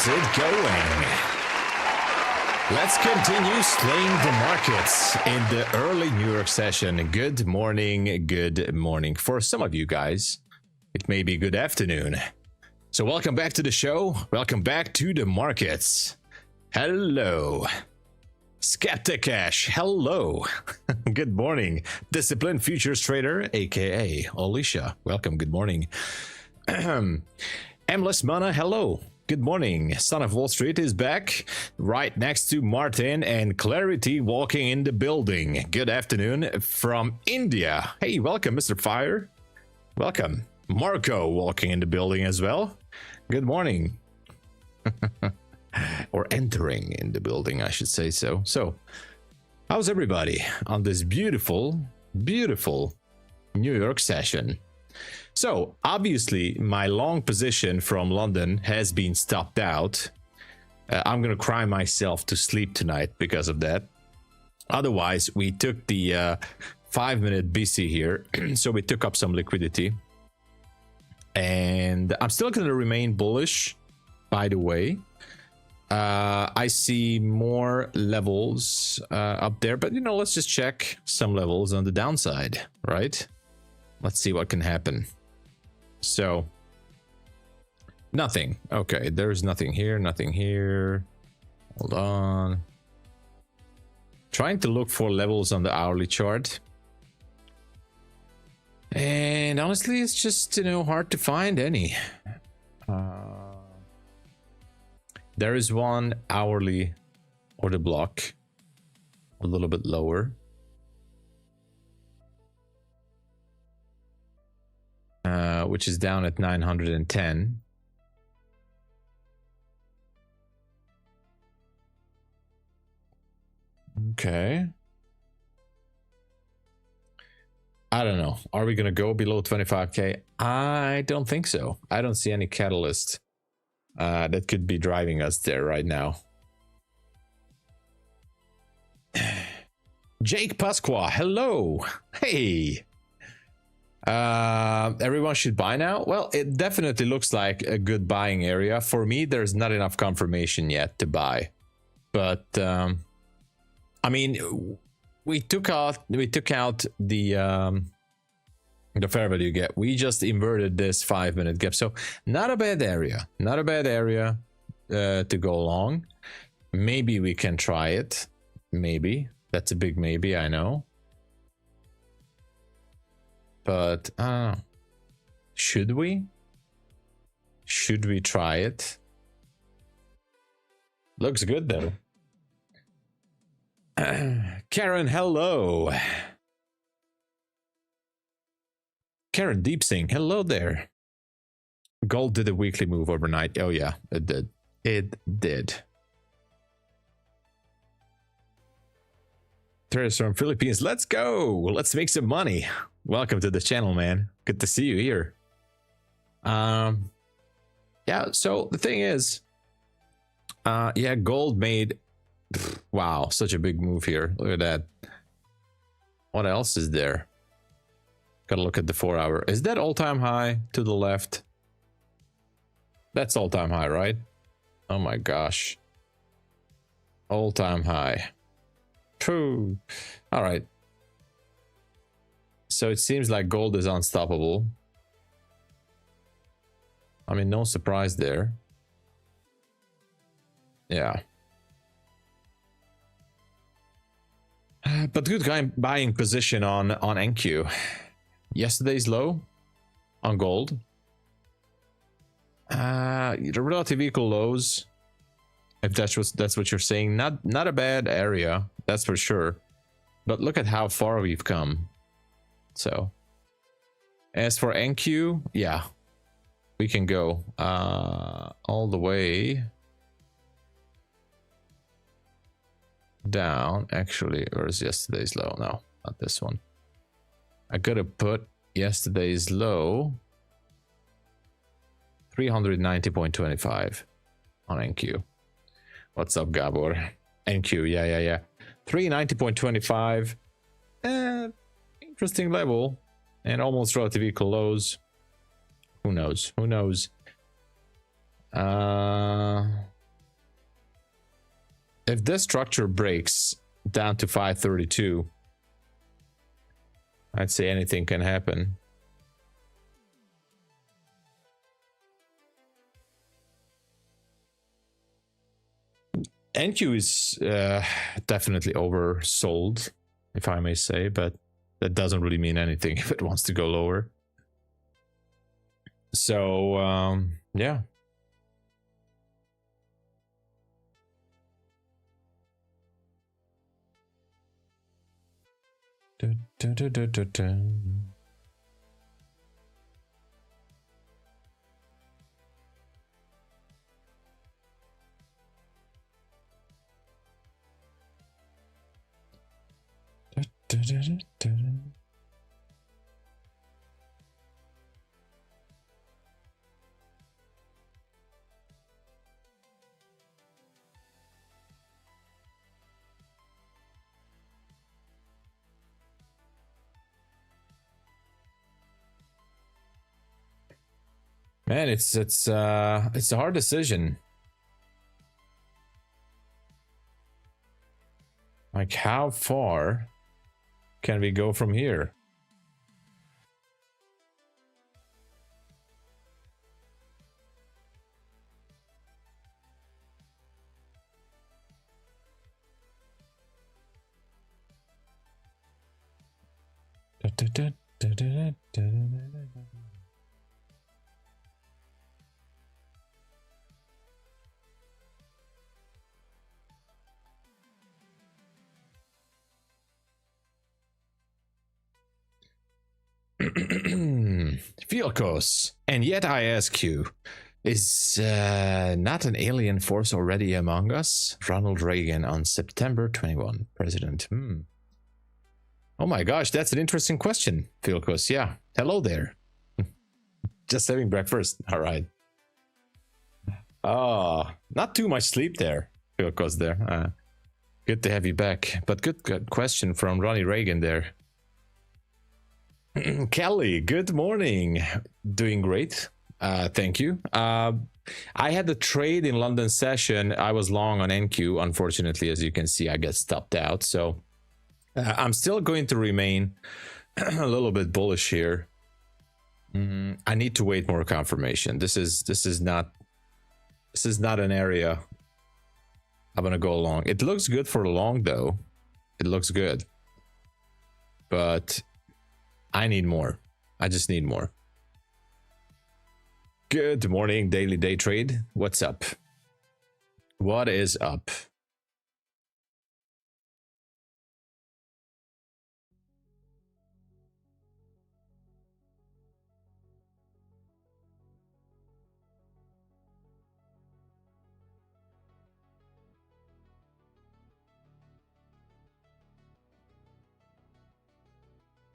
How's it going? Let's continue slaying the markets in the early New York session. Good morning, good morning. For some of you guys, it may be good afternoon. So welcome back to the show. Welcome back to the markets. Hello. Skeptic Cash, hello. Good morning. Disciplined Futures Trader, aka Alicia. Welcome, good morning. Emless Mana, hello. Good morning. Son of Wall Street is back right next to Martin and Clarity walking in the building. Good afternoon from India. Hey, welcome, Mr. Fire. Welcome. Marco walking in the building as well. Good morning. Or entering in the building, I should say so. So, how's everybody on this beautiful, beautiful New York session? So, obviously, my long position from London has been stopped out. I'm going to cry myself to sleep tonight because of that. Otherwise, we took the 5-minute BC here. So, we took up some liquidity. And I'm still going to remain bullish, by the way. I see more levels up there. But, you know, let's just check some levels on the downside, right? Let's see what can happen. So, nothing. Okay, there's nothing here, nothing here. Hold on. Trying to look for levels on the hourly chart. And honestly, it's just, you know, hard to find any. There is one hourly order block a little bit lower. Which is down at 910. Okay. I don't know. Are we going to go below 25K? I don't think so. I don't see any catalyst that could be driving us there right now. Jake Pasqua, hello. Hey. Everyone should buy now. Well, it definitely looks like a good buying area. For me, there's not enough confirmation yet to buy. But I mean, we took out the fair value gap. We just inverted this 5-minute gap. So not a bad area. Not a bad area to go along. Maybe we can try it. Maybe. That's a big maybe, I know. But should we? Should we try it? Looks good though. Karen, hello. Karen Deepsing, hello there. Gold did a weekly move overnight. Oh yeah, it did. It did. Traders from Philippines, let's go. Let's make some money. Welcome to the channel, man. Good to see you here. Yeah, so the thing is, yeah, gold made, wow, such a big move here. Look at that. What else is there? Gotta look at the 4-hour. Is that all-time high to the left? That's all-time high, right? Oh my gosh. All-time high. True. All right. So it seems like gold is unstoppable. I mean, no surprise there. Yeah. But good buying position on NQ. Yesterday's low on gold. The relative equal lows. If that's what you're saying, not a bad area, that's for sure. But look at how far we've come. So, as for NQ, yeah, we can go all the way down. Actually, where's yesterday's low? No, not this one. I gotta put yesterday's low 390.25 on NQ. What's up, Gabor? NQ, yeah. 390.25. Interesting level. And almost relative equal lows. Who knows? If this structure breaks down to 532, I'd say anything can happen. NQ is definitely oversold, if I may say, but that doesn't really mean anything if it wants to go lower. So, yeah. Man, it's a hard decision. Like, how far can we go from here? Vilkos, and yet I ask you, is not an alien force already among us? Ronald Reagan on September 21, President. Oh my gosh, that's an interesting question, Vilkos. Yeah, hello there. Just having breakfast. All right. Oh, not too much sleep there, Vilkos there. Good to have you back. But good question from Ronnie Reagan there. Kelly, good morning. Doing great. Thank you. I had the trade in London session. I was long on NQ. Unfortunately, as you can see, I get stopped out. So I'm still going to remain a little bit bullish here. I need to wait more confirmation. This is not an area I'm gonna go long. It looks good for long though. It looks good, but I need more. I just need more. Good morning, daily day trade. What's up? What is up?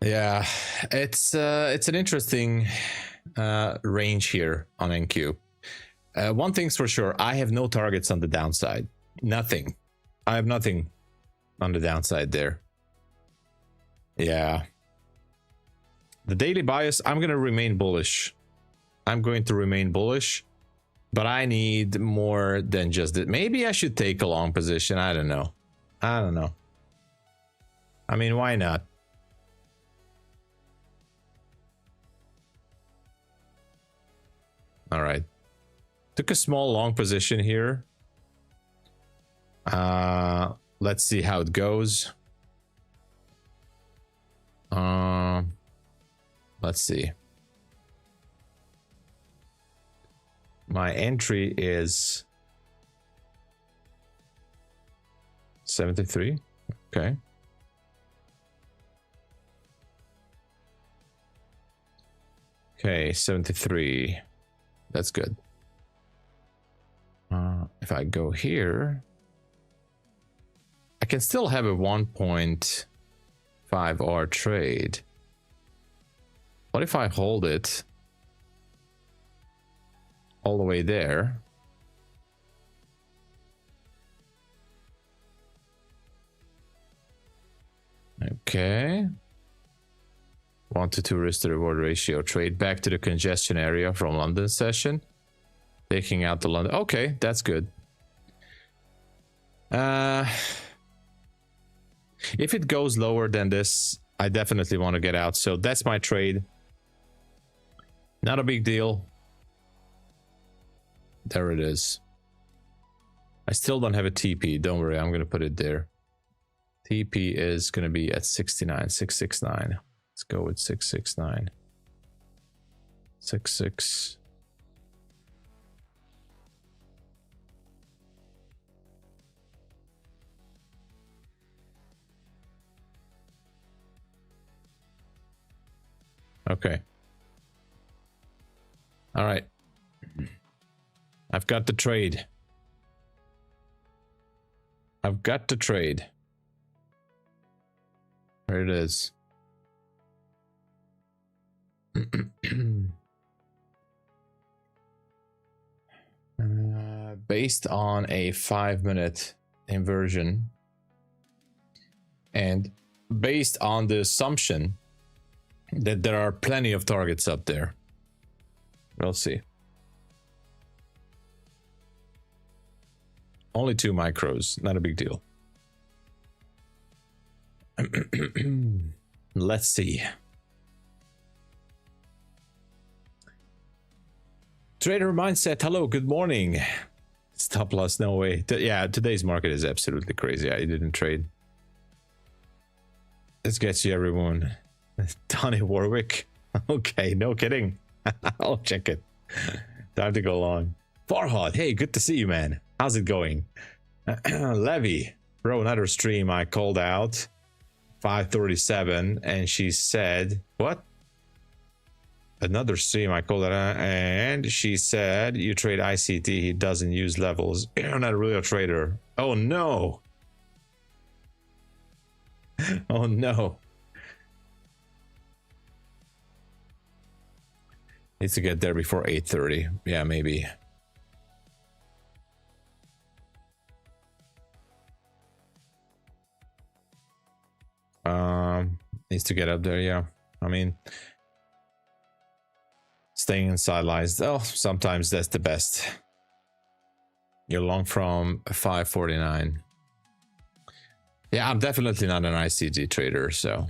Yeah, it's an interesting range here on NQ. One thing's for sure, I have no targets on the downside. Nothing. I have nothing on the downside there. Yeah. The daily bias, I'm going to remain bullish. I'm going to remain bullish, but I need more than just it. Maybe I should take a long position. I don't know. I don't know. I mean, why not? All right. Took a small long position here. Let's see how it goes. Let's see. My entry is 73. Okay. Okay, 73. That's good. If I go here, I can still have a 1.5R trade. What if I hold it all the way there? Okay. 1 to 2 risk to reward ratio. Trade back to the congestion area from London session. Taking out the London. Okay, that's good. If it goes lower than this, I definitely want to get out. So that's my trade. Not a big deal. There it is. I still don't have a TP. Don't worry, I'm going to put it there. TP is going to be at 69, 669. Let's go with 669. 66. Okay. All right. I've got the trade. I've got to trade. There it is. Based on a 5-minute inversion and based on the assumption that there are plenty of targets up there. We'll see. Only 2 micros, not a big deal. Let's see. Trader Mindset, hello, good morning. Stop loss, no way. Yeah, today's market is absolutely crazy. I didn't trade. Let's get you, everyone. Donnie Warwick. Okay, no kidding. I'll check it. Time to go long. Farhad, hey, good to see you, man. How's it going? Levy, bro, another stream I called out. 537, and she said, what? Another stream I called it out, and she said, you trade ICT, he doesn't use levels. You're not really a trader. Oh no. Oh no. Needs to get there before 8:30. Yeah, maybe. Needs to get up there, yeah. I mean, staying inside lies, oh, sometimes that's the best. You're long from 549. Yeah, I'm definitely not an ICG trader, so.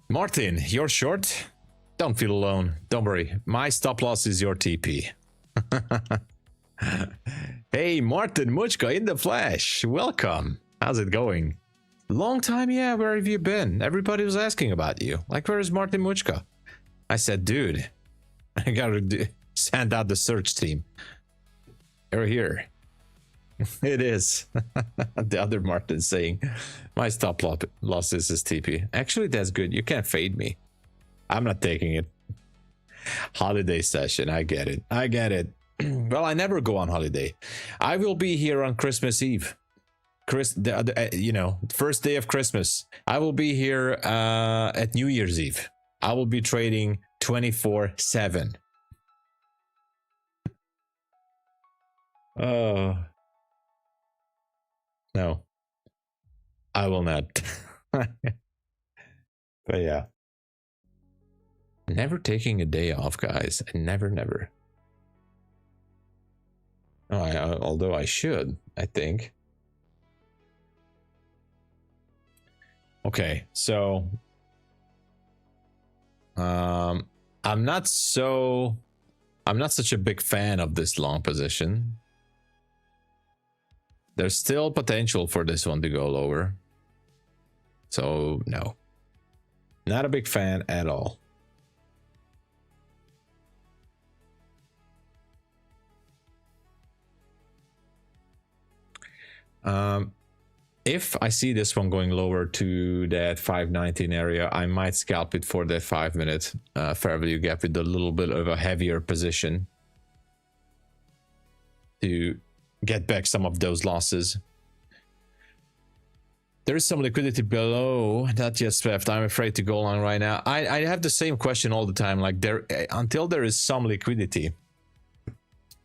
Martin, you're short? Don't feel alone. Don't worry. My stop loss is your TP. Hey, Martin Muchka in the flesh. Welcome. How's it going? Long time, yeah. Where have you been? Everybody was asking about you. Like, where is Martin Muchka? I said, dude, I gotta send out the search team. You're here. It is. The other Martin saying, my stop loss is TP. Actually, that's good. You can't fade me. I'm not taking it. Holiday session. I get it. I get it. Well, I never go on holiday. I will be here on Christmas Eve. You know, first day of Christmas. I will be here at New Year's Eve. I will be trading 24/7. Oh. No. I will not. But yeah. Never taking a day off, guys. Never. Oh, although I should, I think. Okay, so I'm not such a big fan of this long position. There's still potential for this one to go lower. So no. Not a big fan at all. If I see this one going lower to that 519 area, I might scalp it for that 5-minute fair value gap with a little bit of a heavier position to get back some of those losses. There is some liquidity below, not yet swept. I'm afraid to go long right now. I have the same question all the time. Like, until there is some liquidity,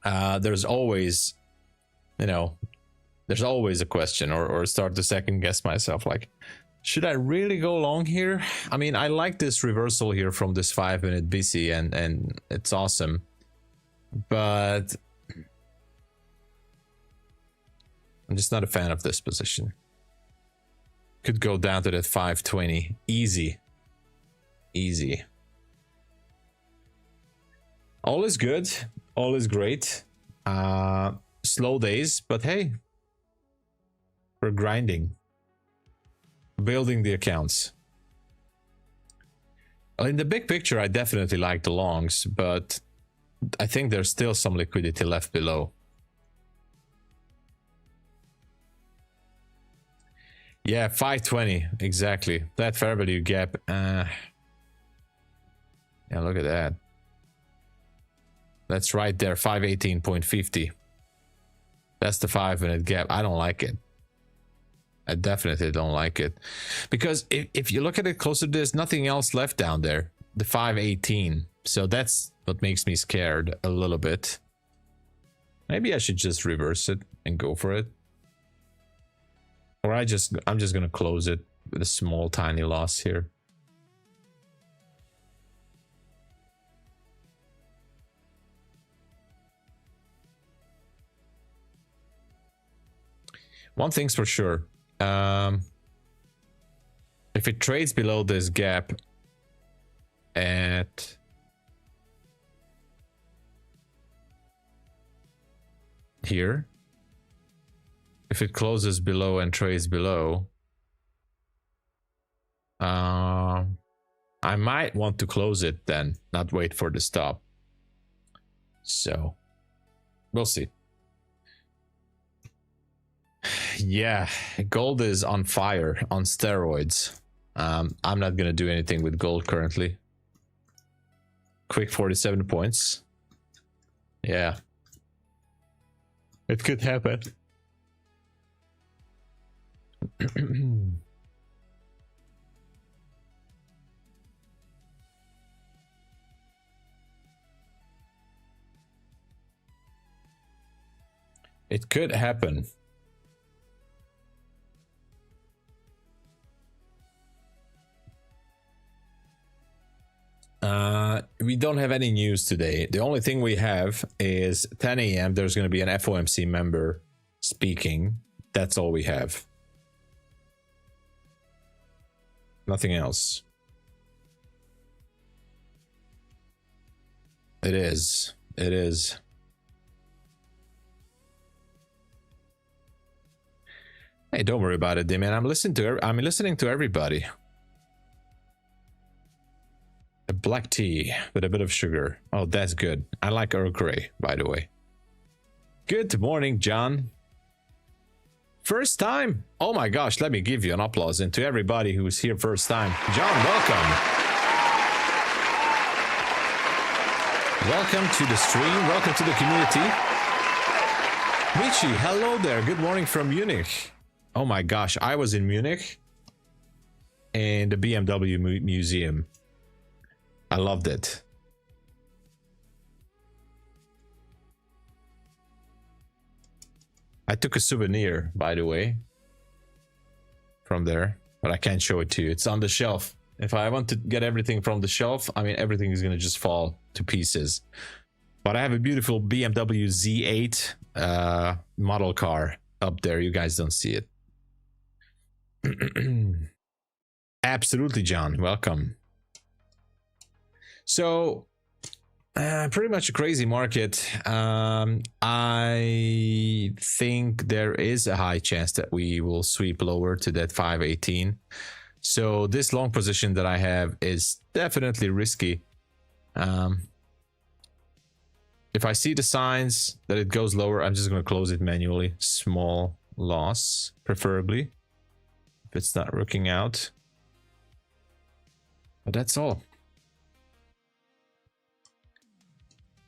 there's always, you know, there's always a question, or start to second guess myself, like, should I really go long here? I mean, I like this reversal here from this 5-minute BC, and it's awesome. but I'm just not a fan of this position. Could go down to that 520. Easy. Easy. All is good. All is great. Slow days, but hey, we're grinding. Building the accounts. Well, in the big picture, I definitely like the longs, but I think there's still some liquidity left below. Yeah, 520, exactly. That fair value gap. Yeah, look at that. That's right there, 518.50. That's the 5-minute gap. I don't like it. I definitely don't like it. Because if you look at it closer, there's nothing else left down there. The 518. So that's what makes me scared a little bit. Maybe I should just reverse it and go for it. Or I'm just gonna close it with a small tiny loss here. One thing's for sure. If it trades below this gap at here, if it closes below and trades below, I might want to close it then, not wait for the stop. So we'll see. Yeah, gold is on fire, on steroids. I'm not gonna do anything with gold currently. Quick 47 points. Yeah, it could happen. It could happen. We don't have any news today. The only thing we have is 10 a.m. There's going to be an FOMC member speaking. That's all we have. Nothing else. It is. It is. Hey, don't worry about it, man. I'm listening to everybody. A black tea with a bit of sugar. Oh, that's good. I like Earl Grey, by the way. Good morning, John. First time? Oh my gosh, let me give you an applause. And to everybody who's here first time, John, welcome. Welcome to the stream. Welcome to the community. Michi, hello there. Good morning from Munich. Oh my gosh, I was in Munich in the BMW museum. I loved it. I took a souvenir, by the way, from there, but I can't show it to you. It's on the shelf. If I want to get everything from the shelf, I mean, everything is going to just fall to pieces. But I have a beautiful BMW Z8 model car up there. You guys don't see it. Absolutely, John. Welcome. So, pretty much a crazy market. I think there is a high chance that we will sweep lower to that 518. So this long position that I have is definitely risky. If I see the signs that it goes lower, I'm just going to close it manually. Small loss, preferably, if it's not working out. But that's all.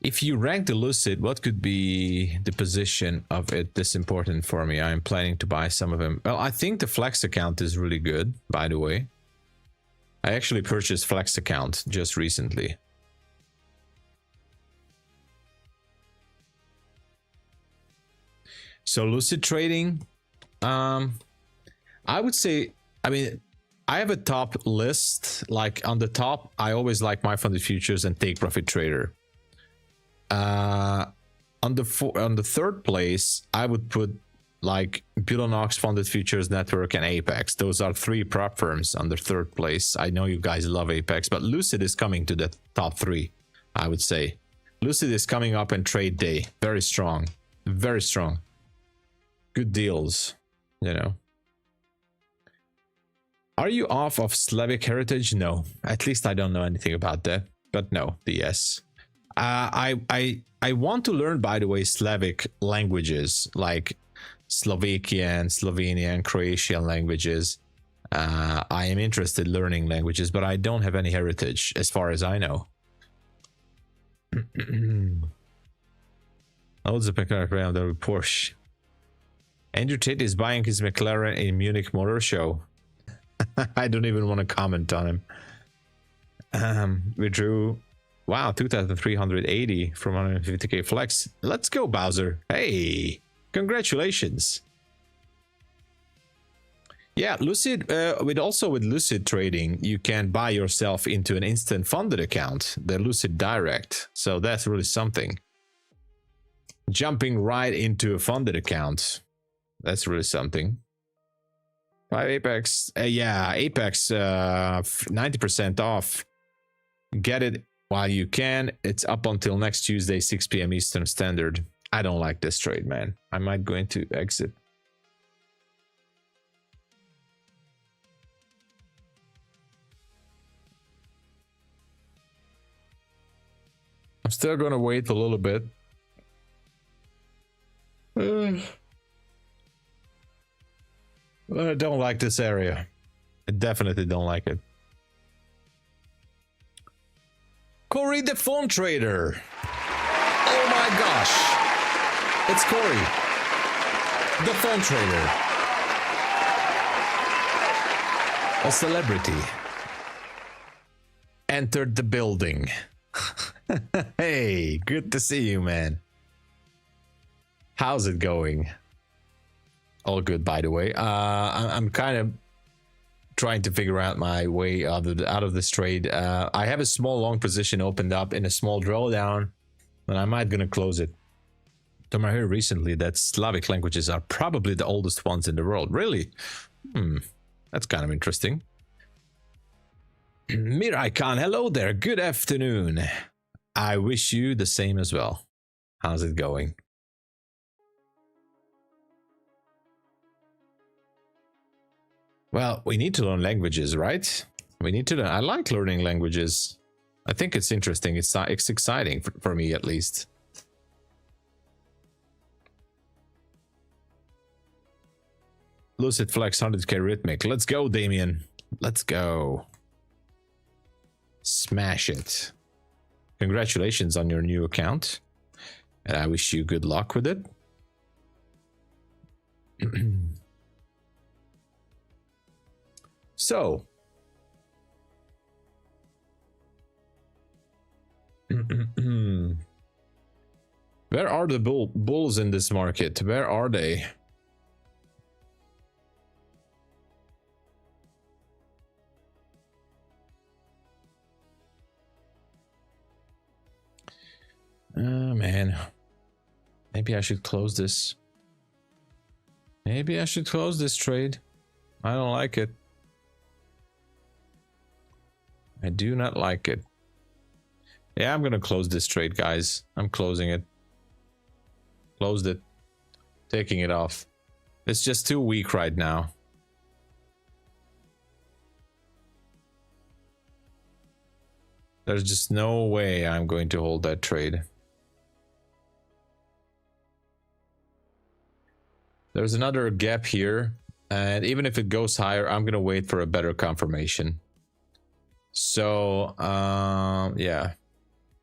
If you rank the Lucid, what could be the position of it this important for me? I'm planning to buy some of them. Well, I think the Flex account is really good, by the way. I actually purchased Flex account just recently. So Lucid Trading, I would say, I mean, I have a top list. Like on the top, I always like MyFundedFutures and Take Profit Trader. On the third place, I would put like Bulenox, Funded Futures Network, and Apex. Those are 3 prop firms on the third place. I know you guys love Apex, but Lucid is coming to the top 3, I would say. Lucid is coming up in trade day. Very strong. Very strong. Good deals, you know. Are you off of Slavic heritage? No. At least I don't know anything about that. But no, the yes. I want to learn, by the way, Slavic languages like Slovakian, Slovenian, Croatian languages. I am interested in learning languages, but I don't have any heritage as far as I know. Owns a McLaren the Porsche. Andrew Tate is buying his McLaren in Munich Motor Show. I don't even want to comment on him. We drew, wow, 2,380 from 150k flex. Let's go, Bowser. Hey, congratulations. Yeah, Lucid, with Lucid Trading, you can buy yourself into an instant funded account, the Lucid Direct. So that's really something. Jumping right into a funded account. That's really something. By Apex, yeah, Apex 90% off. Get it while you can. It's up until next Tuesday, 6 p.m. Eastern Standard. I don't like this trade, man. I might go into exit. I'm still gonna wait a little bit. I don't like this area. I definitely don't like it. Corey the phone trader. Oh my gosh. It's Corey. The phone trader. A celebrity. Entered the building. Hey, good to see you, man. How's it going? All good, by the way. I'm kind of trying to figure out my way out of this trade. I have a small long position opened up in a small drawdown, and I might gonna close it. I heard recently that Slavic languages are probably the oldest ones in the world. Really? That's kind of interesting. Mirai Khan, hello there. Good afternoon. I wish you the same as well. How's it going? Well, we need to learn languages, right? We need to learn. I like learning languages. I think it's interesting. It's exciting for me, at least. Lucid Flex 100k rhythmic. Let's go, Damien. Let's go. Smash it. Congratulations on your new account. And I wish you good luck with it. So. Where are the bulls in this market? Where are they? Oh man, maybe I should close this. Maybe I should close this trade. I don't like it. I do not like it. Yeah, I'm gonna close this trade, guys. I'm closing it. Closed it. Taking it off. It's just too weak right now. There's just no way I'm going to hold that trade. There's another gap here, and even if it goes higher, I'm gonna wait for a better confirmation. So yeah,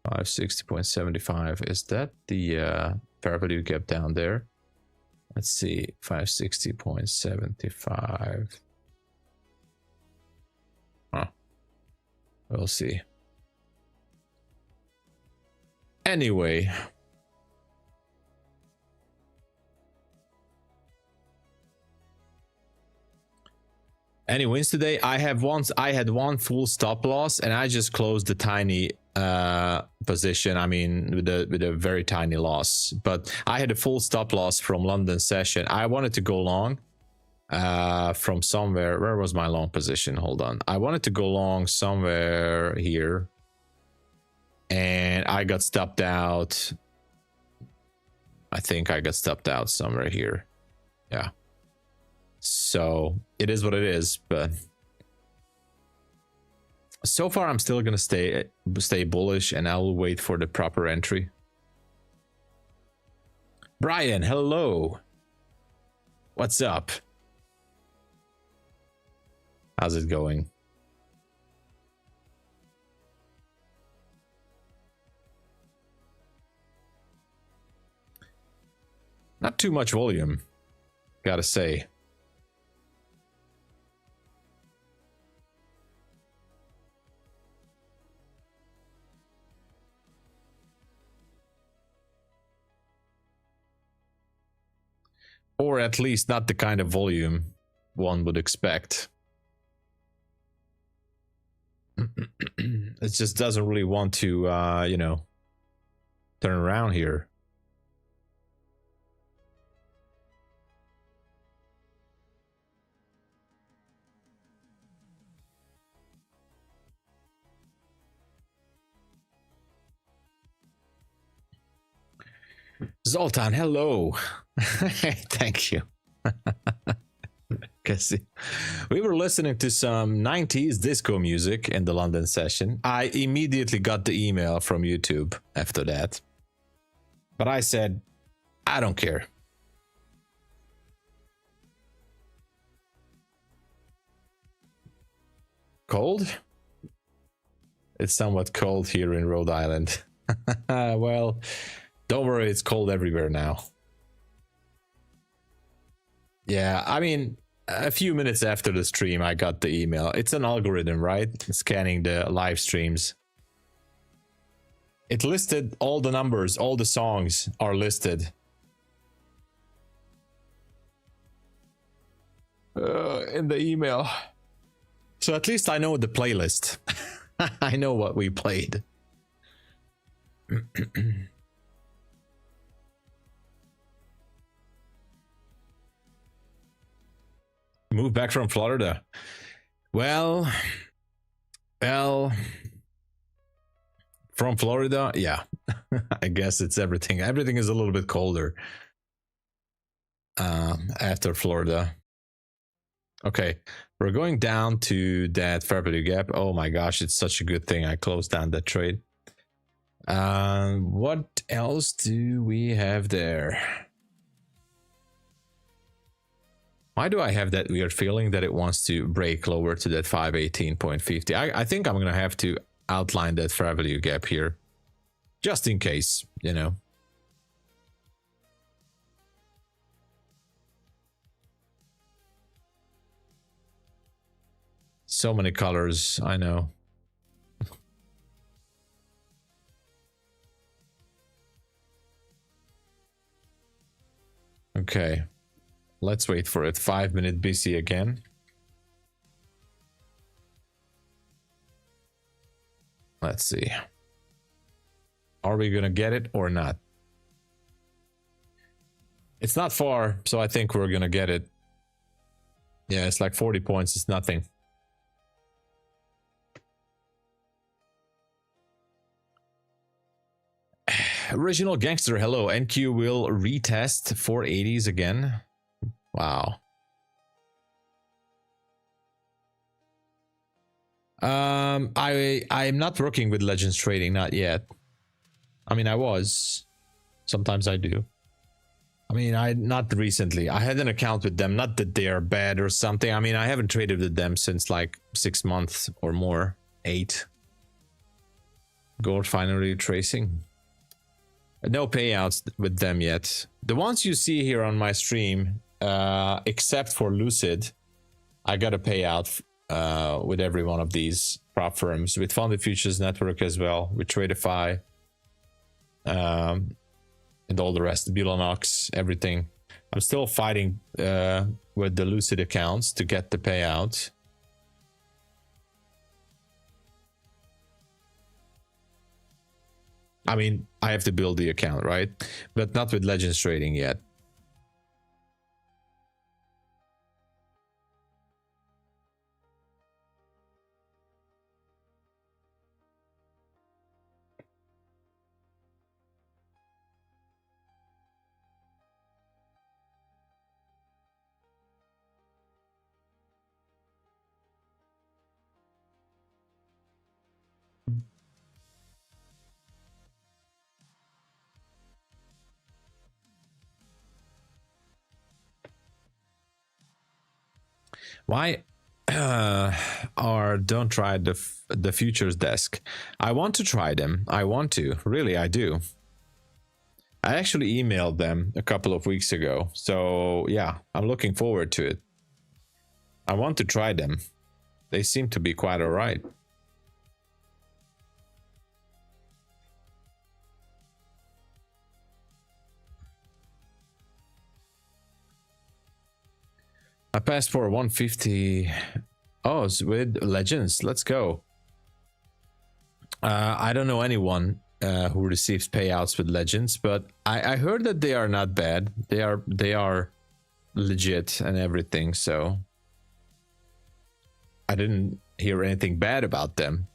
560.75. Is that the fair value gap down there? Let's see, 560.75. Huh. We'll see. Anyway. Any wins today? I had one full stop loss, and I just closed the tiny position. I mean, with a very tiny loss. But I had a full stop loss from London session. I wanted to go long from somewhere. Where was my long position? Hold on. I wanted to go long somewhere here, and I got stopped out. I think I got stopped out somewhere here. Yeah. So it is what it is, but so far I'm still gonna stay bullish, and I'll wait for the proper entry. Brian, hello. What's up? How's it going? Not too much volume, gotta say. Or at least not the kind of volume one would expect. It just doesn't really want to, you know, turn around here. Zoltan, hello. Thank you. We were listening to some 90s disco music in the London session. I immediately got the email from YouTube after that. But I said, I don't care. Cold? It's somewhat cold here in Rhode Island. Well, don't worry, it's cold everywhere now. Yeah, I mean, a few minutes after the stream, I got the email. It's an algorithm, right? Scanning the live streams. It listed all the numbers, all the songs are listed. In the email. So at least I know the playlist. I know what we played. Move back from Florida. Well, from Florida, yeah. I guess it's everything. Everything is a little bit colder after Florida. Okay, we're going down to that fair value gap. Oh my gosh, it's such a good thing I closed down that trade. What else do we have there? Why do I have that weird feeling that it wants to break lower to that 518.50? I think I'm gonna have to outline that fair value gap here, just in case, you know. So many colors, I know. Okay, let's wait for it. 5-minute BC again. Let's see. Are we gonna get it or not? It's not far, so I think we're gonna get it. Yeah, it's like 40 points, it's nothing. Original Gangster, hello. NQ will retest 480s again. Wow. I'm not working with Legends Trading, not yet. I mean, I was. Sometimes I do. I mean, not recently. I had an account with them, not that they are bad or something. I mean, I haven't traded with them since like 6 months or more. 8. Gold finally tracing. No payouts with them yet. The ones you see here on my stream, except for Lucid, I got a payout with every one of these prop firms, with FundingTicks network as well, with TRADEIFY, and all the rest, Bulenox, everything. I'm still fighting with the Lucid accounts to get the payout. I mean, I have to build the account, right? But not with Legends Trading yet. Why or don't try the futures desk? I want to try them. I want to. Really, I do. I actually emailed them a couple of weeks ago. So yeah, I'm looking forward to it. I want to try them. They seem to be quite all right. I passed for 150. Oh, it's with Legends. Let's go. I don't know anyone who receives payouts with Legends, but I heard that they are not bad. They are legit and everything. So I didn't hear anything bad about them.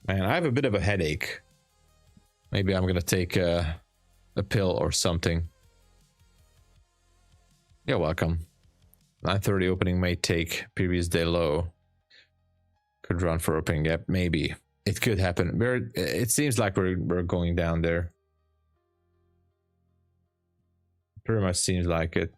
Man, I have a bit of a headache. Maybe I'm gonna take a pill or something. You're welcome. 9:30 opening may take previous day low. Could run for opening gap. Maybe it could happen. It seems like we're going down there. Pretty much seems like it.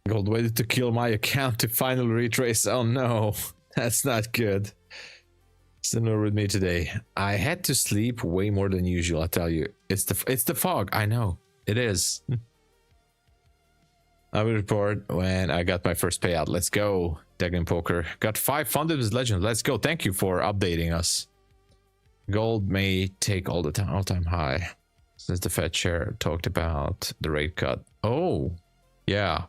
Gold waited to kill my account to finally retrace. Oh no, that's not good. Similar with me today. I had to sleep way more than usual. I tell you, it's the fog. I know it is. I will report when I got my first payout. Let's go, Dagon Poker. Got 5 funded with Legend. Let's go. Thank you for updating us. Gold may take all-time high since the Fed chair talked about the rate cut. Oh, yeah.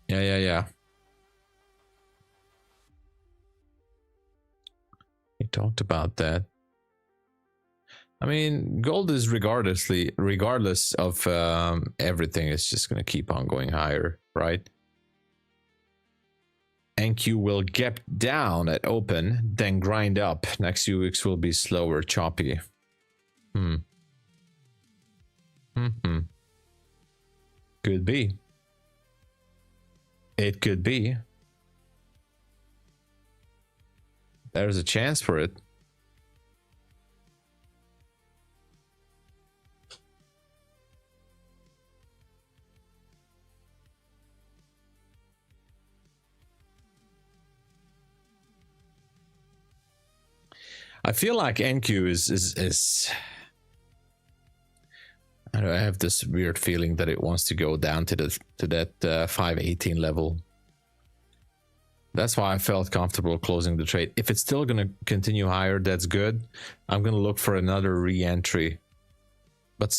Yeah. He talked about that. I mean, gold is regardless of everything, it's just going to keep on going higher, right? NQ will gap down at open, then grind up. Next few weeks will be slower, choppy. Could be. It could be. There's a chance for it. I feel like NQ is I don't know, I have this weird feeling that it wants to go down to that 518 level. That's why I felt comfortable closing the trade. If it's still going to continue higher, that's good. I'm going to look for another re-entry, but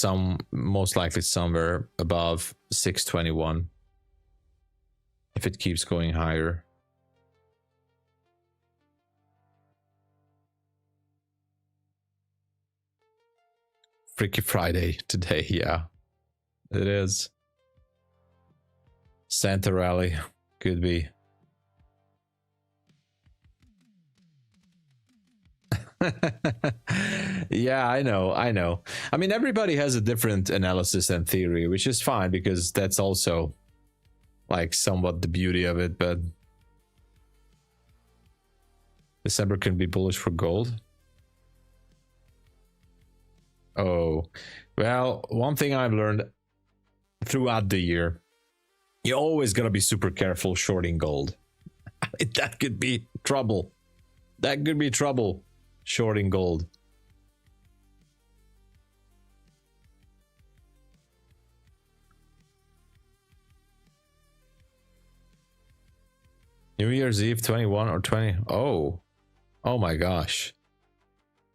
most likely somewhere above 621 if it keeps going higher. Freaky Friday today, yeah. It is. Santa rally. Could be. Yeah, I know. I mean, everybody has a different analysis and theory, which is fine because that's also like somewhat the beauty of it, but December can be bullish for gold. Oh, well, one thing I've learned throughout the year, you always gotta be super careful shorting gold. That could be trouble. That could be trouble, shorting gold. New Year's Eve 21 or 20. Oh my gosh.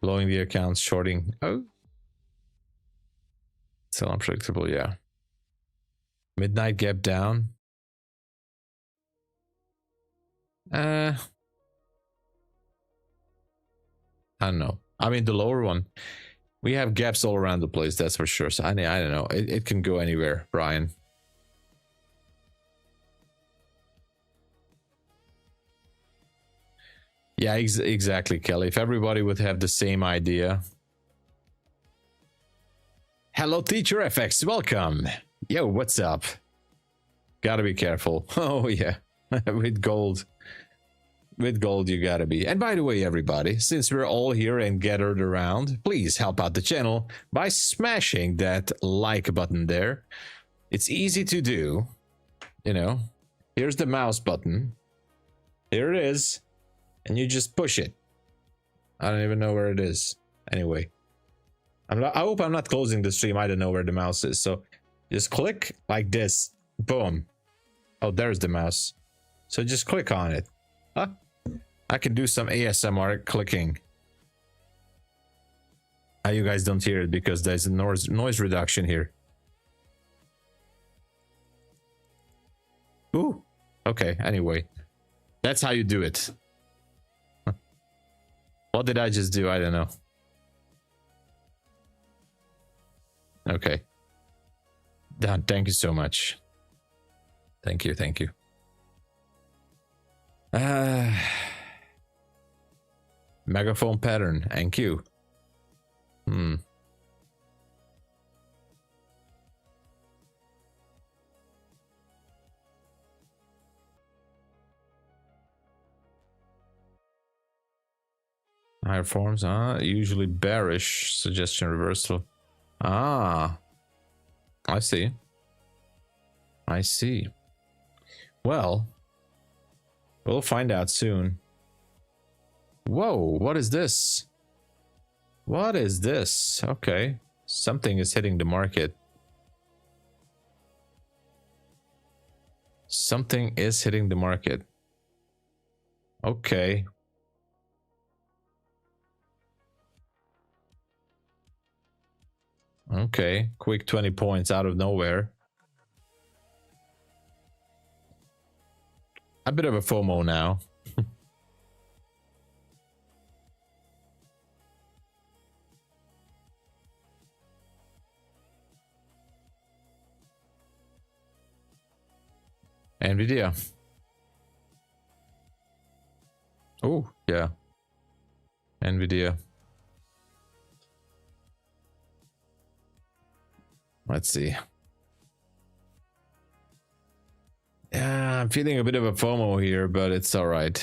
Blowing the accounts, shorting. Oh, still unpredictable. Yeah. Midnight gap down. I don't know. I mean, the lower one, we have gaps all around the place, that's for sure. So I don't know. It can go anywhere, Brian. Yeah, exactly, Kelly. If everybody would have the same idea. Hello, Teacher FX. Welcome. Yo, what's up? Gotta be careful. Oh, yeah. With gold. With gold, you gotta be. And by the way, everybody, since we're all here and gathered around, please help out the channel by smashing that like button there. It's easy to do. You know, here's the mouse button. Here it is. And you just push it. I don't even know where it is. Anyway, I hope I'm not closing the stream. I don't know where the mouse is. So just click like this. Boom. Oh, there's the mouse. So just click on it. Huh? I can do some ASMR clicking. You guys don't hear it because there's a noise reduction here. Ooh. Okay, anyway. That's how you do it. What did I just do? I don't know. Okay. Dan, thank you so much. Thank you. Megaphone pattern. Thank you. Higher forms, usually bearish. Suggestion reversal. I see. Well, we'll find out soon. Whoa, what is this? Okay, something is hitting the market. Okay. Okay, quick 20 points out of nowhere. A bit of a FOMO now. Nvidia. Oh, yeah. Nvidia. Let's see. Yeah, I'm feeling a bit of a FOMO here, but it's all right.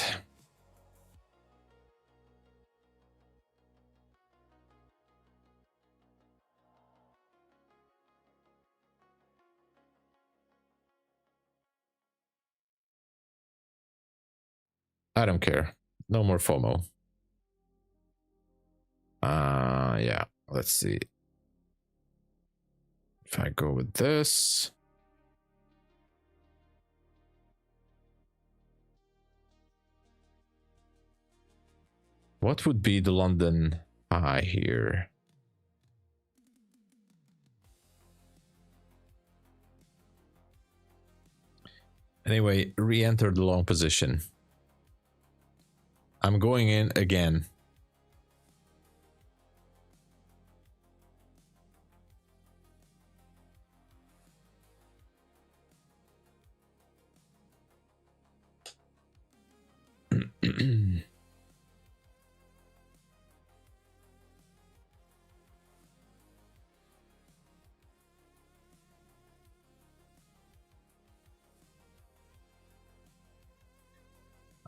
I don't care. No more FOMO. Yeah, let's see. If I go with this. What would be the London high here? Anyway, re-enter the long position. I'm going in again.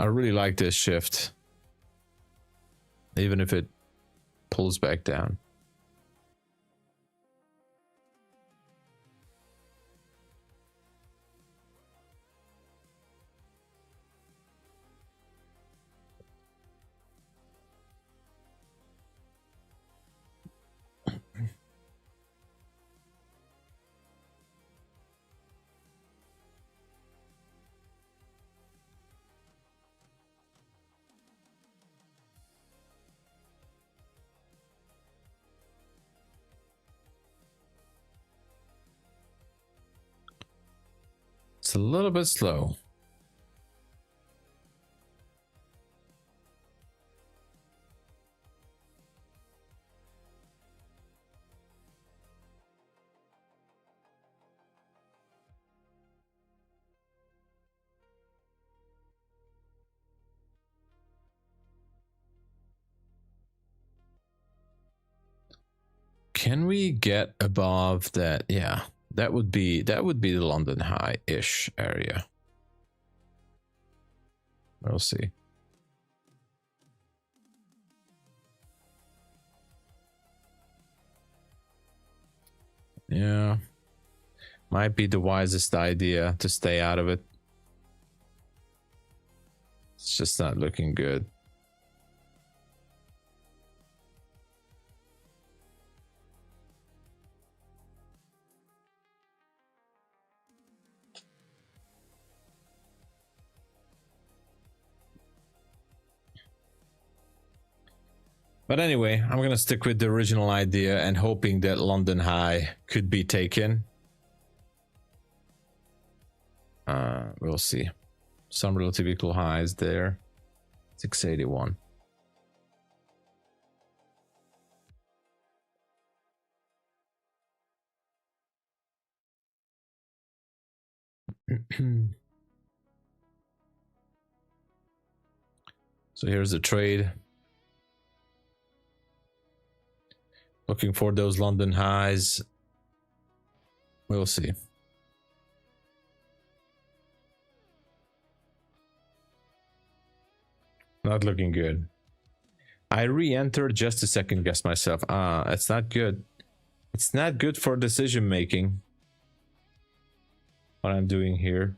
I really like this shift, even if it pulls back down. It's a little bit slow. Can we get above that? Yeah, that would be the London high-ish area. We'll see. Yeah, might be the wisest idea to stay out of it. It's just not looking good. But anyway, I'm gonna stick with the original idea and hoping that London high could be taken. We'll see. Some relative equal highs there. 681. So here's the trade. Looking for those London highs. We'll see. Not looking good. I re-entered just to second guess myself. It's not good. It's not good for decision making. What I'm doing here.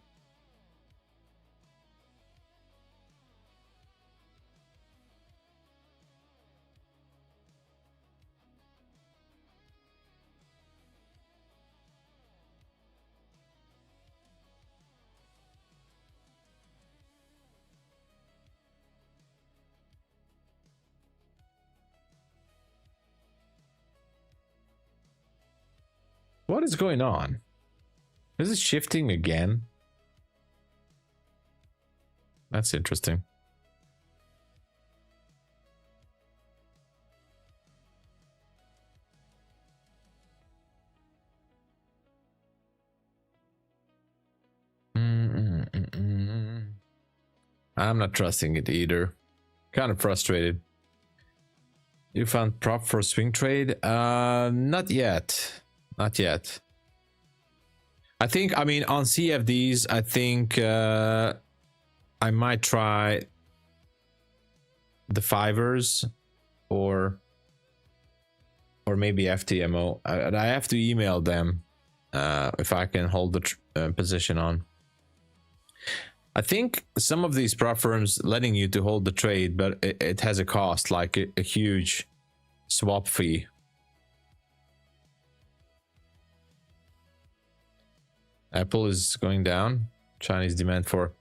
What is going on? Is it shifting again? That's interesting. I'm not trusting it either. Kind of frustrated. You found prop for swing trade? Not yet. Not yet. I think, I mean, on CFDs, I think I might try the fivers or maybe FTMO. I have to email them if I can hold the position on. I think some of these prop firms letting you to hold the trade, but it has a cost, like a huge swap fee. Apple is going down. Chinese demand for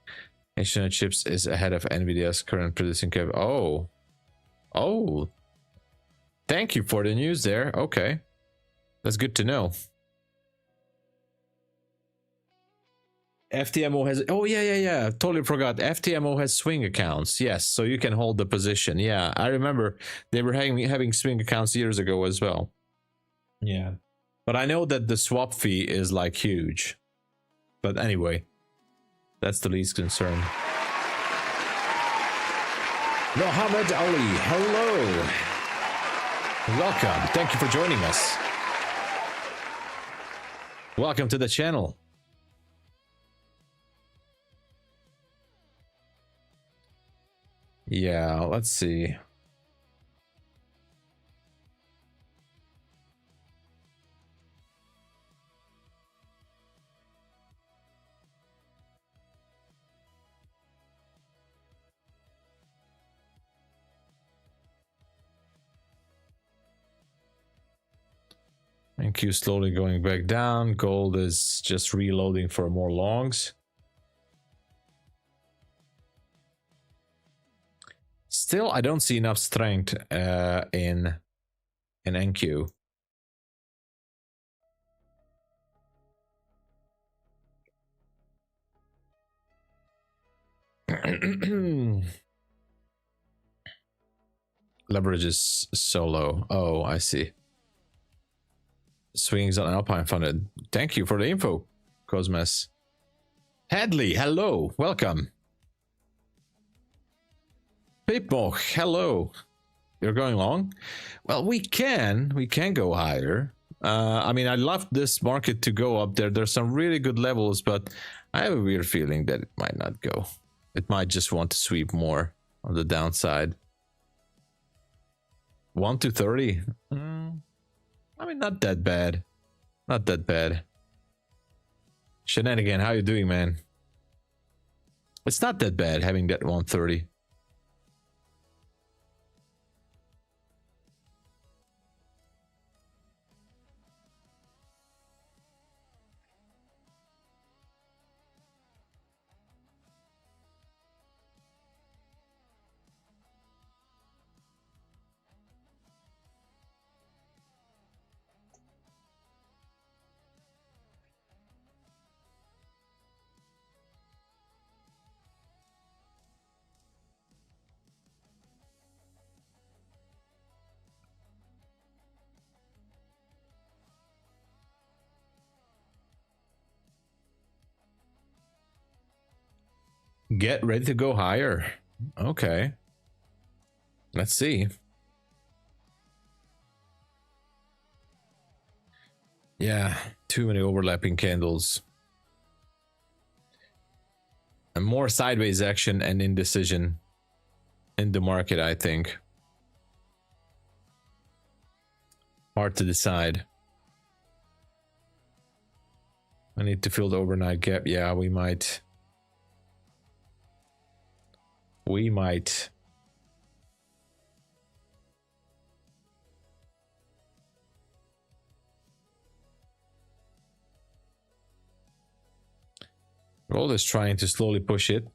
Asian chips is ahead of Nvidia's current producing cap. Oh, thank you for the news there. Okay, that's good to know. FTMO has, oh yeah, totally forgot. FTMO has swing accounts. Yes, so you can hold the position. Yeah, I remember they were having swing accounts years ago as well. Yeah, but I know that the swap fee is like huge. But anyway, that's the least concern. Mohammed Ali, hello. Welcome. Thank you for joining us. Welcome to the channel. Yeah, let's see. NQ slowly going back down. Gold is just reloading for more longs. Still, I don't see enough strength in NQ. Leverage is so low. Oh, I see. Swings on Alpine funded. Thank you for the info, Cosmos. Hadley, hello, welcome. Pipmoch, hello. You're going long? Well, we can go higher. I mean, I'd love this market to go up there. There's some really good levels, but I have a weird feeling that it might not go. It might just want to sweep more on the downside. 1 to 30. I mean, not that bad. Not that bad. Shenanigan, how you doing, man? It's not that bad having that 130. Get ready to go higher. Okay. Let's see. Yeah, too many overlapping candles. And more sideways action and indecision in the market, I think. Hard to decide. I need to fill the overnight gap. Yeah, we might. We might. Gold is trying to slowly push it.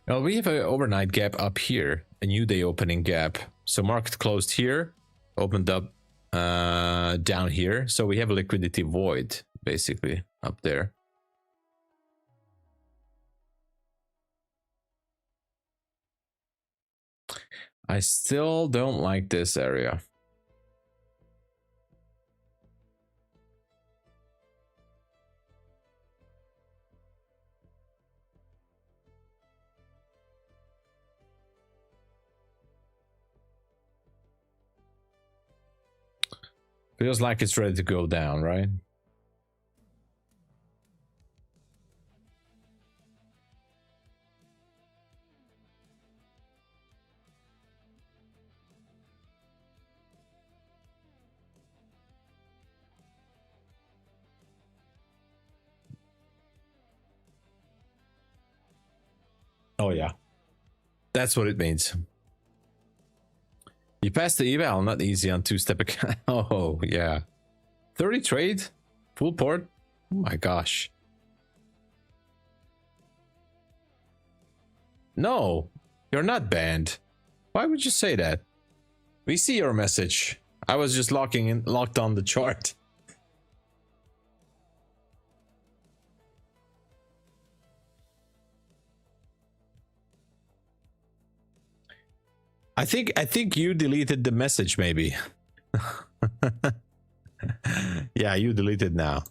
Well, we have an overnight gap up here, a new day opening gap. So market closed here, opened up down here. So we have a liquidity void basically up there. I still don't like this area. Feels like it's ready to go down, right? Oh yeah, that's what it means. You passed the eval, not easy on two-step account. Oh yeah. 30 trade? Full port? Oh my gosh. No, you're not banned. Why would you say that? We see your message. I was just locked on the chart. I think you deleted the message, maybe. Yeah, you deleted now.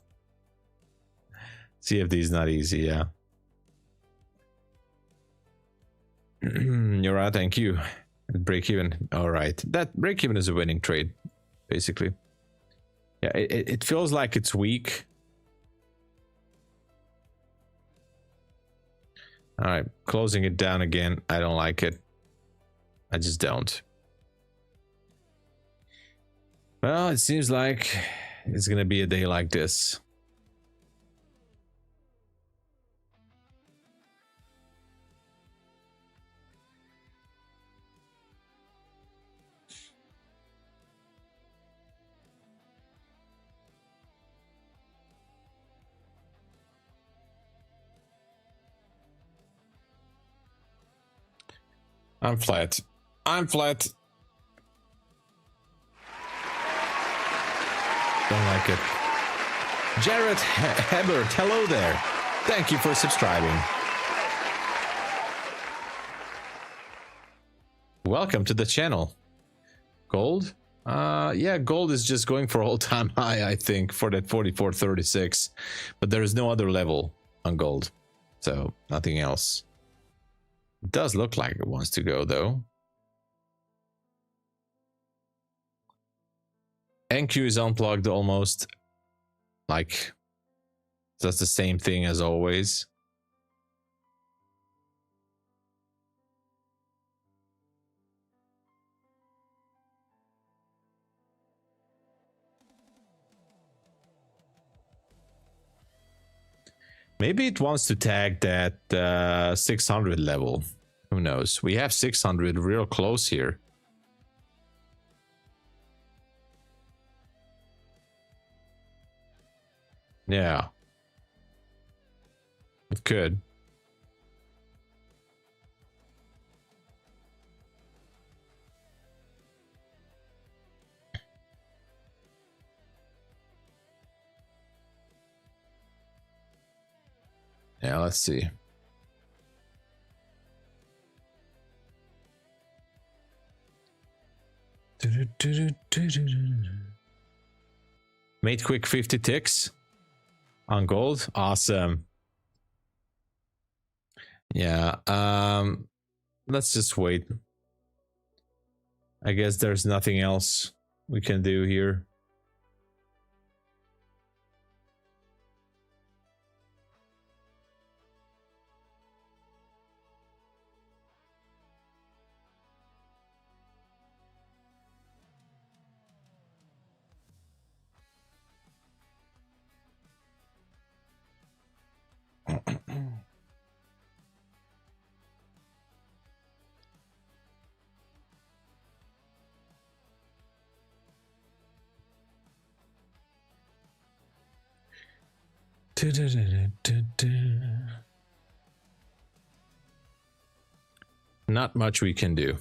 CFD is not easy, yeah. You're right, thank you. Break even. All right, that break even is a winning trade, basically. Yeah, it feels like it's weak. All right, closing it down again. I don't like it. I just don't. Well, it seems like it's gonna be a day like this. I'm flat. I'm flat. Don't like it. Jared Hebert, hello there. Thank you for subscribing. Welcome to the channel. Gold? Yeah, gold is just going for all-time high, I think, for that 44.36. But there is no other level on gold. So, nothing else. It does look like it wants to go, though. NQ is unplugged almost. Like, that's the same thing as always. Maybe it wants to tag that 600 level. Who knows? We have 600 real close here. Yeah. It could. Yeah, let's see. Made quick 50 ticks on gold. Awesome. Yeah, let's just wait. I guess there's nothing else we can do here. Not much we can do.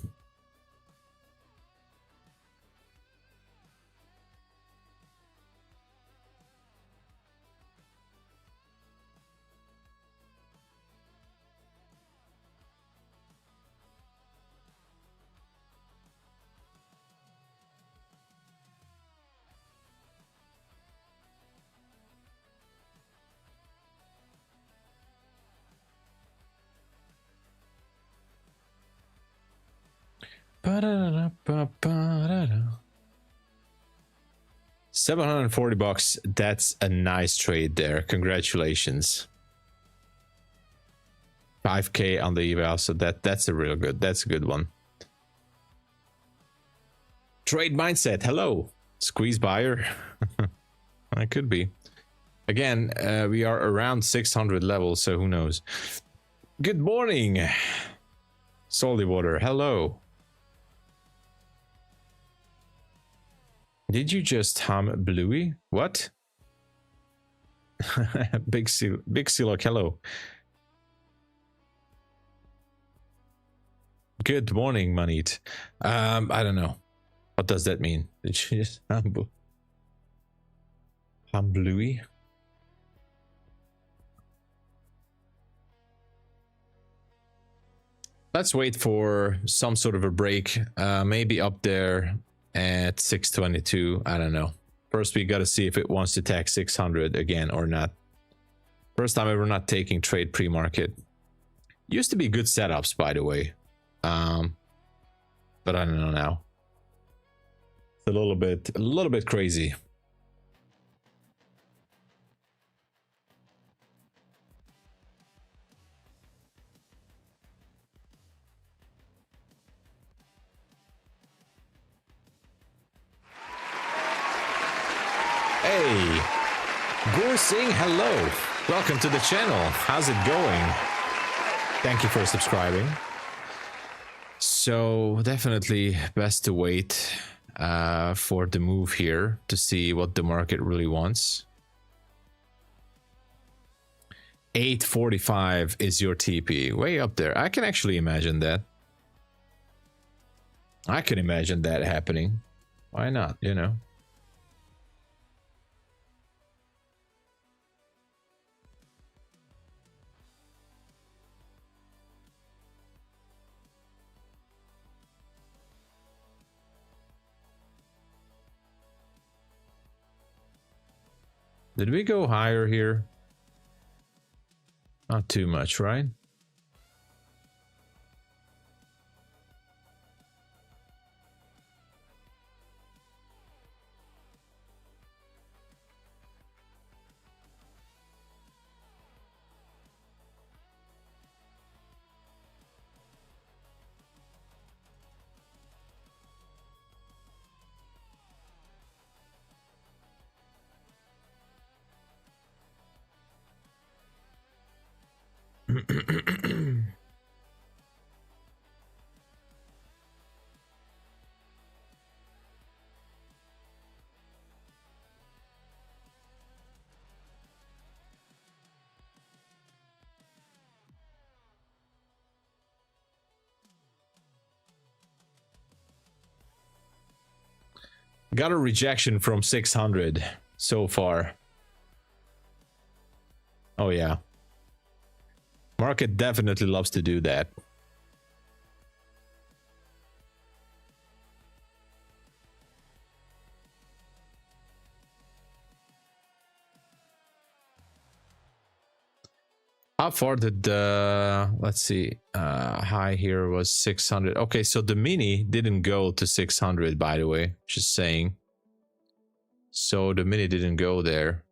$740. That's a nice trade there. Congratulations. 5K on the Eval, so that's a real good. That's a good one. Trade mindset. Hello, squeeze buyer. I could be. Again, we are around 600 levels, so who knows. Good morning, Salty Water. Hello. Did you just hum Bluey? What? Big Silo, hello. Good morning, Manit. I don't know. What does that mean? Did you just hum Bluey? Let's wait for some sort of a break. Maybe up there at 622. I don't know. First, we got to see if it wants to tag 600 again or not. First time ever not taking trade pre-market. Used to be good setups, by the way. But I don't know now. It's a little bit crazy. Hey, Gur Singh, hello. Welcome to the channel. How's it going? Thank you for subscribing. So definitely best to wait for the move here to see what the market really wants. 845 is your TP, way up there. I can actually imagine that. I can imagine that happening. Why not, you know? Did we go higher here? Not too much, right? Got a rejection from 600 so far. Oh yeah. Market definitely loves to do that. How far did the, let's see, high here was 600. Okay, so the mini didn't go to 600, by the way, just saying. So the mini didn't go there.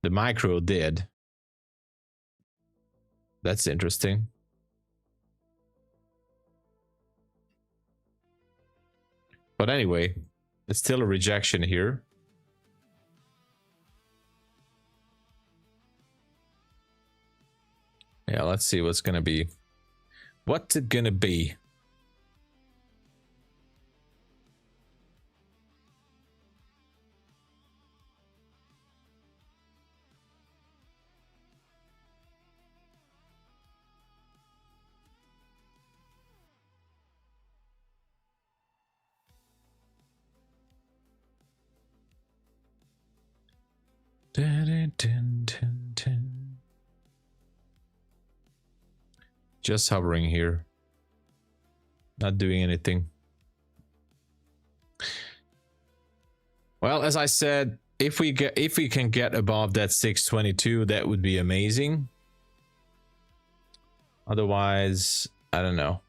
The micro did. That's interesting. But anyway, it's still a rejection here. Yeah, let's see what's gonna be. What's it gonna be? Just hovering here, not doing anything. Well, as I said, if we can get above that 622, that would be amazing. Otherwise, I don't know.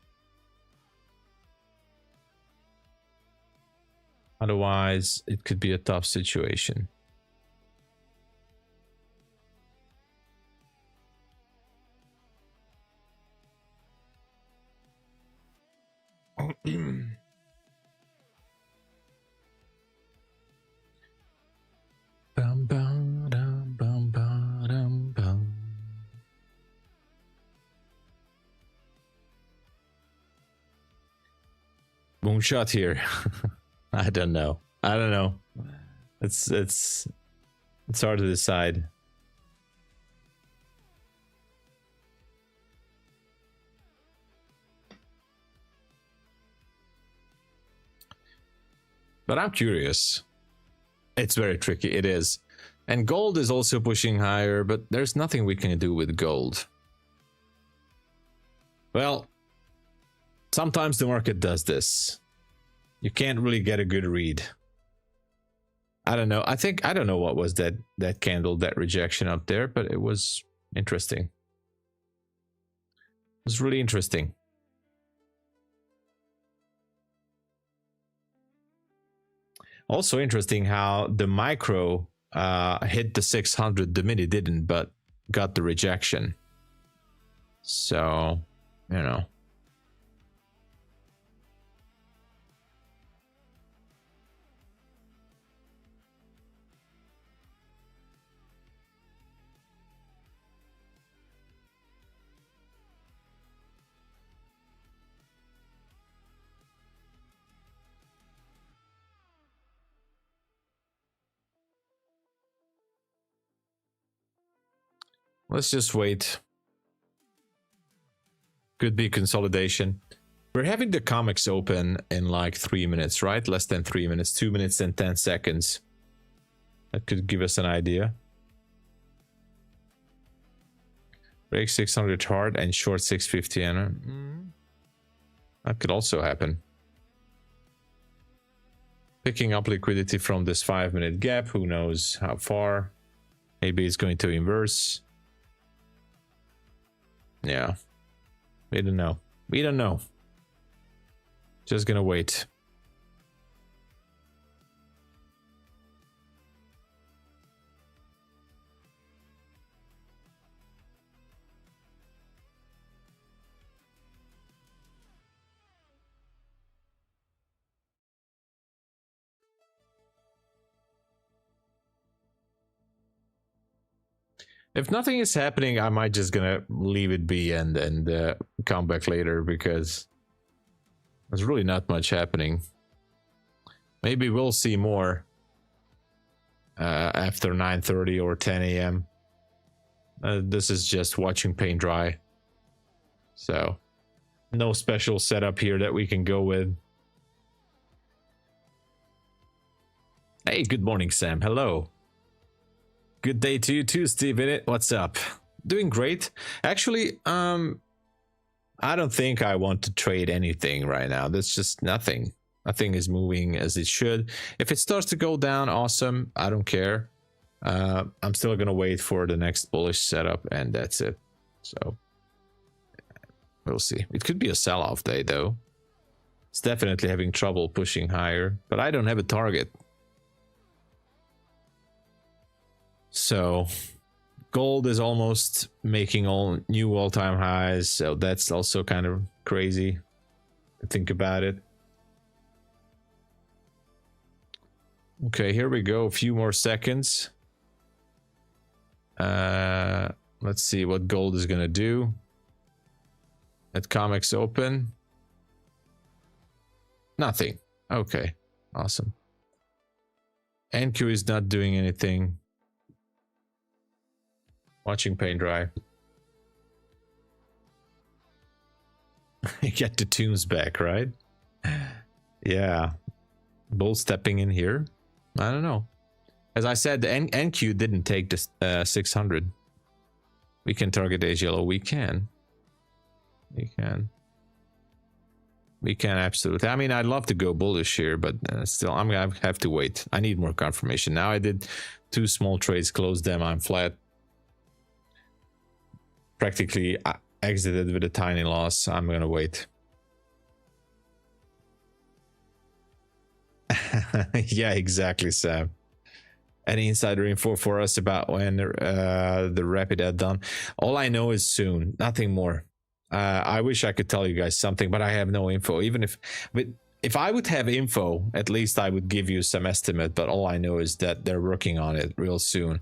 Otherwise, it could be a tough situation. Bum, bum, dum, bum, bum, bum. Moonshot here. I don't know. I don't know. It's hard to decide. But I'm curious. It's very tricky. It is. And gold is also pushing higher, but there's nothing we can do with gold. Well, sometimes the market does this. You can't really get a good read. I don't know. I don't know what was that candle, that rejection up there, but it was interesting. It was really interesting. Also interesting how the micro hit the 600, the mini didn't, but got the rejection. So, you know. Let's just wait. Could be consolidation. We're having the comics open in like 3 minutes, right? Less than 3 minutes, 2 minutes and 10 seconds. That could give us an idea. Break 600 hard and short 650. And that could also happen. Picking up liquidity from this 5-minute gap. Who knows how far? Maybe it's going to inverse. Yeah. We don't know. We don't know. Just gonna wait. If nothing is happening, I might just gonna leave it be and come back later, because there's really not much happening. Maybe we'll see more after 9:30 or 10 a.m. This is just watching paint dry. So no special setup here that we can go with. Hey, good morning, Sam. Hello. Good day to you too, Steve. What's up? Doing great. Actually, I don't think I want to trade anything right now. There's just nothing. Nothing is moving as it should. If it starts to go down, awesome. I don't care. I'm still gonna wait for the next bullish setup, and that's it. So we'll see. It could be a sell-off day though. It's definitely having trouble pushing higher, but I don't have a target. So gold is almost making all new all-time highs, so that's also kind of crazy to think about it. Okay, here we go. A few more seconds. Let's see what gold is gonna do. Let comics open. Nothing. Okay, awesome. NQ is not doing anything. Watching paint dry. Get the tunes back, right? Yeah. Bull stepping in here. I don't know. As I said, the NQ didn't take the 600. We can target Asia yellow. We can. We can. We can absolutely. I mean, I'd love to go bullish here, but still, I'm gonna have to wait. I need more confirmation. Now I did 2 small trades, closed them. I'm flat. Practically exited with a tiny loss. I'm gonna wait. Yeah, exactly, Sam. Any insider info for us about when the rapid ad done? All I know is soon, nothing more. I wish I could tell you guys something, but I have no info. Even if I would have info, at least I would give you some estimate, but all I know is that they're working on it real soon.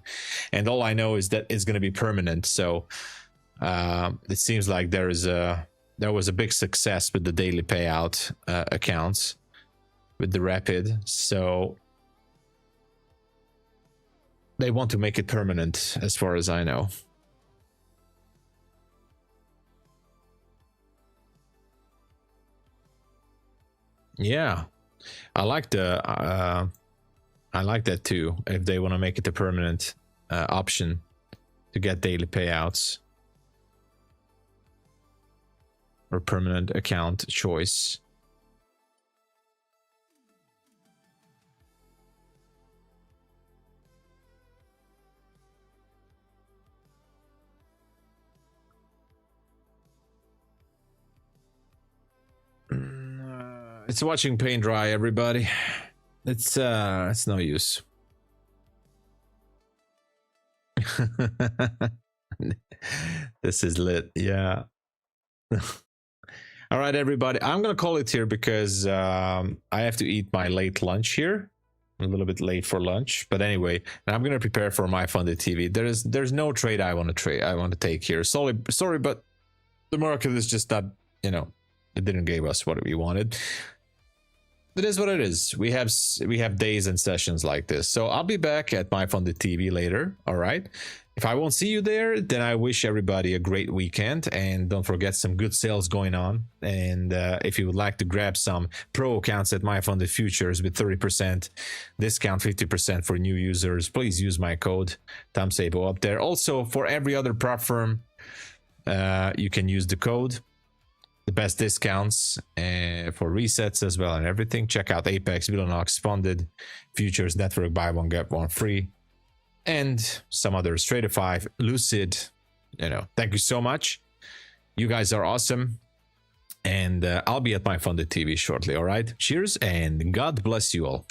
And all I know is that it's going to be permanent. So it seems like there was a big success with the daily payout accounts. with the rapid, so they want to make it permanent as far as I know. Yeah, I like the I like that too, if they want to make it a permanent option to get daily payouts or permanent account choice. It's watching paint dry, everybody. It's no use. This is lit, yeah. All right, everybody, I'm gonna call it here because I have to eat my late lunch here. I'm a little bit late for lunch, but anyway, I'm gonna prepare for my funded TV. There's no trade I want to take here. Sorry, but the market is just not, you know, it didn't give us what we wanted. It is what it is. We have days and sessions like this. So I'll be back at my funded TV later. All right. If I won't see you there, then I wish everybody a great weekend, and don't forget some good sales going on. And if you would like to grab some pro accounts at MyFundedFutures with 30% discount, 50% for new users, please use my code TOMSABO up there. Also, for every other prop firm, you can use the code. The best discounts for resets as well and everything. Check out Apex, Bulenox, Funded, Futures, Network, buy one, get one free, and some others, TRADEIFY, Lucid. You know, thank you so much. You guys are awesome. And I'll be at my funded TV shortly. All right. Cheers and God bless you all.